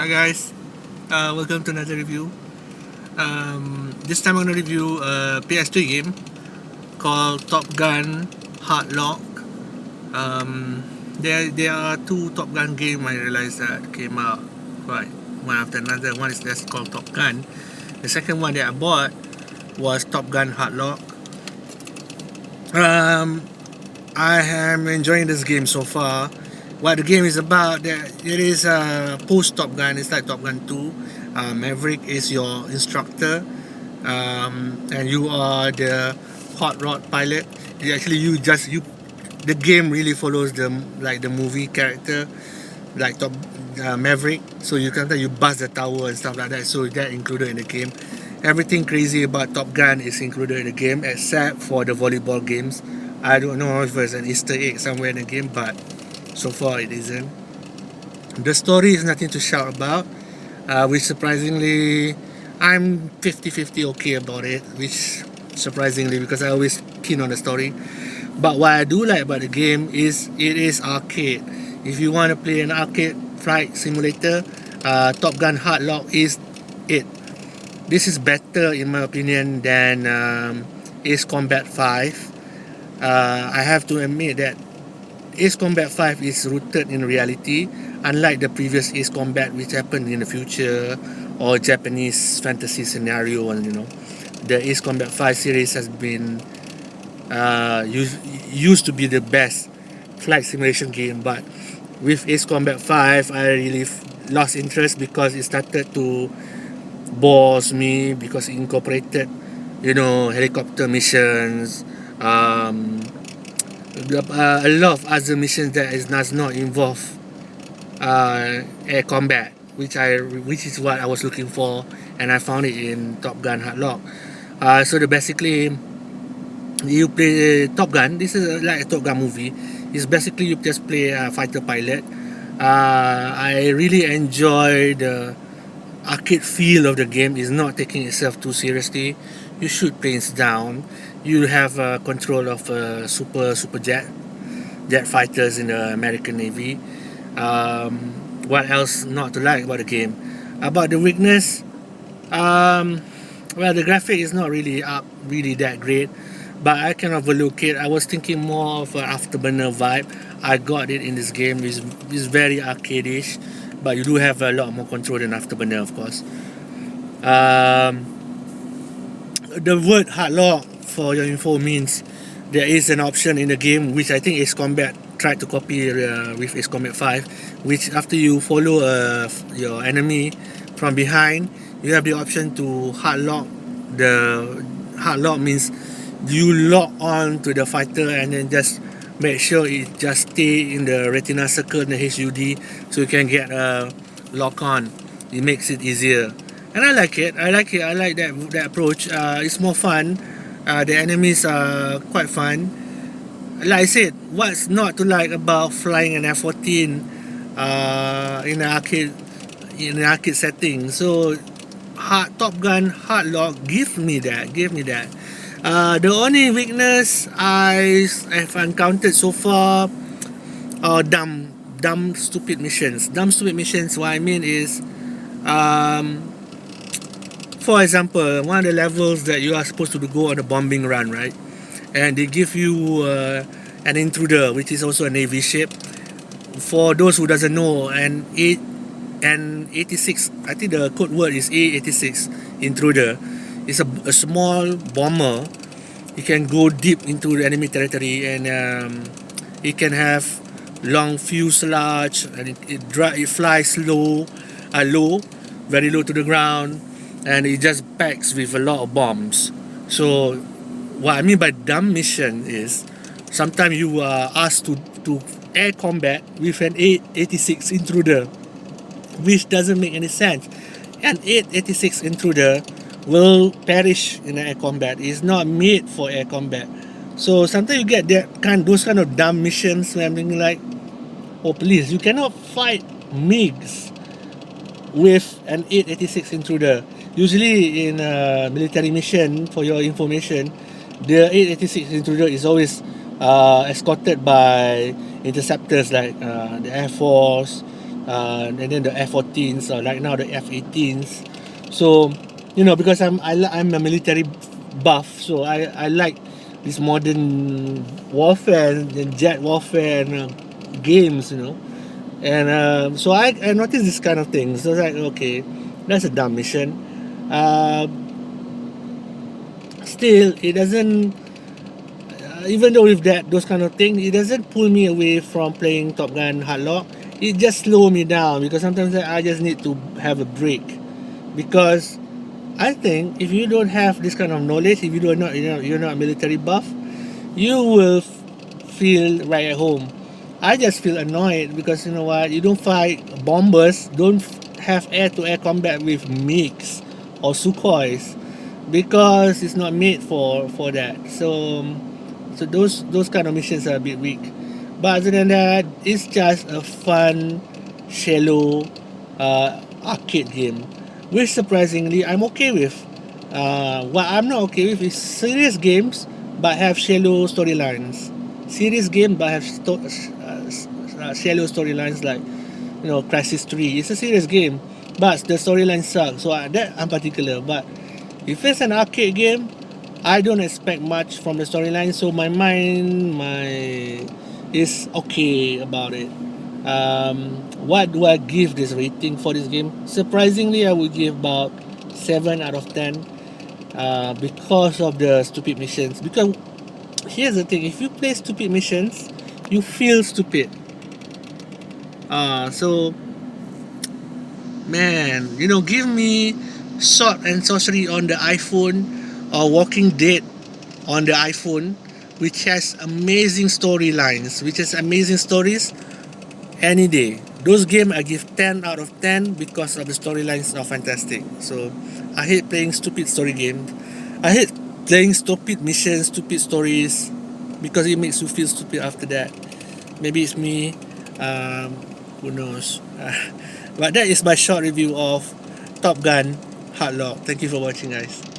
Hi guys, welcome to another review. This time I'm gonna review a ps3 game called Top Gun Hard Lock. There are two Top Gun game I realized that came out quite one after another. One is just called Top Gun. The second one that I bought was Top Gun Hard Lock. Um, I am enjoying this game so far. What the game is about, it is post Top Gun. It's like Top Gun 2. Maverick is your instructor, and you are the hot rod pilot. You the game really follows the movie character, like Top Maverick. So you bust the tower and stuff like that. So that included in the game. Everything crazy about Top Gun is included in the game except for the volleyball games. I don't know if there's an Easter egg somewhere in the game, but so far it isn't. The story is nothing to shout about, which surprisingly, I'm 50-50 okay about it, which surprisingly, because I always keen on the story. But what I do like about the game is it is arcade. If you want to play an arcade flight simulator, Top Gun Hard Lock is it. This is better in my opinion than Ace Combat 5. I have to admit that Ace Combat 5 is rooted in reality, unlike the previous Ace Combat, which happened in the future or Japanese fantasy scenario. And the Ace Combat 5 series has been used to be the best flight simulation game, but with Ace Combat 5, I really lost interest because it started to bores me because it incorporated, helicopter missions, a lot of other missions that does not involve air combat, which is what I was looking for, and I found it in Top Gun Hard Lock. Basically, you play Top Gun. This is like a Top Gun movie. It's basically you just play a fighter pilot. I really enjoy the arcade feel of the game. Is not taking itself too seriously. You shoot planes down. You have control of super jet fighters in the American Navy. What else not to like about the game? About the weakness, well, the graphic is not really that great, but I can overlook it. I was thinking more of an Afterburner vibe. I got it in this game. It's very arcade-ish, but you do have a lot more control than Afterburner, of course. The word hard lock, for your info, means there is an option in the game which I think Ace Combat tried to copy with Ace Combat 5, which after you follow your enemy from behind, you have the option to hard lock. The hard lock means you lock on to the fighter and then just make sure it just stay in the retina circle in the HUD so you can get a lock on. It makes it easier. And I like it. I like that approach. It's more fun. The enemies are quite fun. Like I said, what's not to like about flying an F-14 in an arcade setting? So, Top Gun Hard Lock give me that. The only weakness I have encountered so far are dumb stupid missions. What I mean is, for example, one of the levels that you are supposed to go on a bombing run, right? And they give you an intruder, which is also a navy ship. For those who doesn't know, an 86, I think the code word is A86 intruder. It's a small bomber. It can go deep into the enemy territory, and it can have long fuselage, and it flies low, very low to the ground, and it just packs with a lot of bombs. So what I mean by dumb mission is sometimes you are asked to air combat with an 886 intruder, which doesn't make any sense. An 886 intruder will perish in air combat. It's not made for air combat. So sometimes you get those kind of dumb missions where I'm thinking like, oh please, you cannot fight MiGs with an 886 intruder. Usually in a military mission, for your information, the 886 intruder is always escorted by interceptors like the Air Force, and then the F-14s, right now the F-18s. So, because I'm a military buff, so I like this modern warfare and jet warfare and games, and so I noticed this kind of thing. So it's like, okay, that's a dumb mission. Uh, Still, it doesn't. Even though with that those kind of things, it doesn't pull me away from playing Top Gun Hardlock. It just slow me down because sometimes I just need to have a break. Because I think if you don't have this kind of knowledge, if you don't not you're not military buff, you will feel right at home. I just feel annoyed because you know what, you don't fight bombers, don't have air-to-air combat with MiGs or Sukhois because it's not made for that. So those kind of missions are a bit weak. But other than that, it's just a fun, shallow arcade game, which surprisingly I'm okay with. What I'm not okay with is serious games but have shallow storylines. Serious game but have shallow storylines like Crisis 3. It's a serious game, but the storyline sucks. So that I'm particular. But if it's an arcade game, I don't expect much from the storyline, so my is okay about it. What do I give this rating for this game? Surprisingly, I would give about 7 out of 10 because of the stupid missions. Because here's the thing: if you play stupid missions, you feel stupid. So man, give me Sword and Sorcery on the iPhone or Walking Dead on the iPhone, which has amazing storylines, which has amazing stories any day. Those games I give 10 out of 10 because of the storylines are fantastic. So I hate playing stupid story games. I hate playing stupid missions, stupid stories because it makes you feel stupid after that. Maybe it's me. Um, who knows? But that is my short review of Top Gun Hardlock. Thank you for watching, guys.